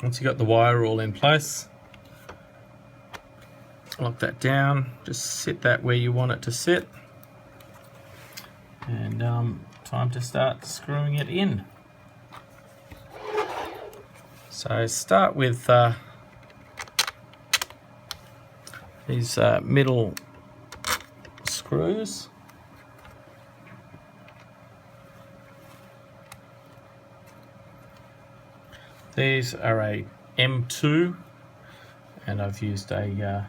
Once you've got the wire all in place, lock that down, just sit that where you want it to sit, and time to start screwing it in. So start with these middle screws. These are a M2, and I've used a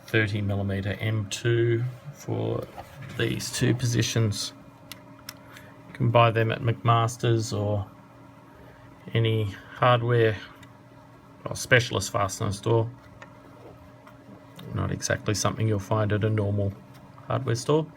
30mm M2 for these two positions. You can buy them at McMaster's or any hardware or specialist fastener store. Not exactly something you'll find at a normal hardware store.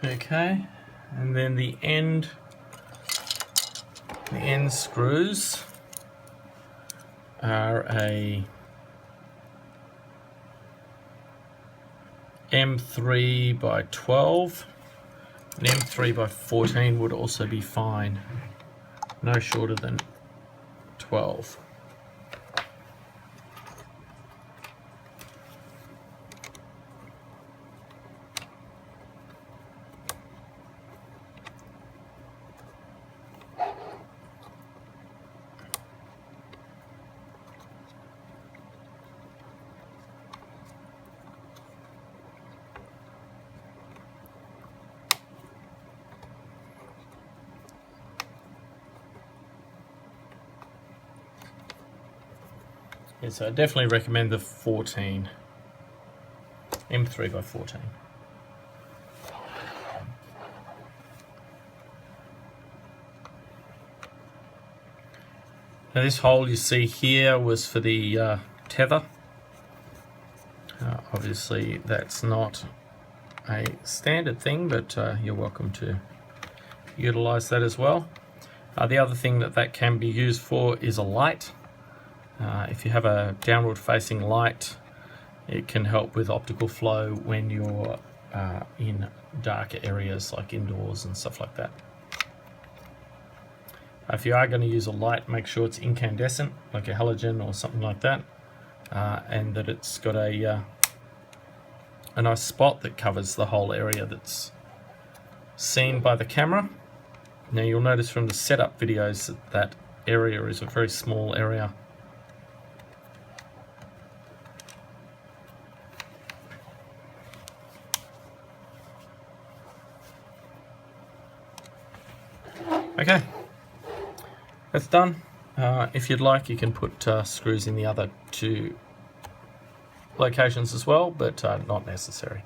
Okay, and then the end screws are a M3 by 12. An M3 by 14 would also be fine, no shorter than 12. Yeah, so I definitely recommend the 14, M3 by 14. Now this hole you see here was for the tether. Obviously that's not a standard thing, but you're welcome to utilize that as well. The other thing that can be used for is a light. If you have a downward facing light, it can help with optical flow when you're in darker areas like indoors and stuff like that. If you are going to use a light, make sure it's incandescent, like a halogen or something like that, and that it's got a nice spot that covers the whole area that's seen by the camera. Now you'll notice from the setup videos that that area is a very small area. Okay, that's done. If you'd like, you can put screws in the other two locations as well, but not necessary.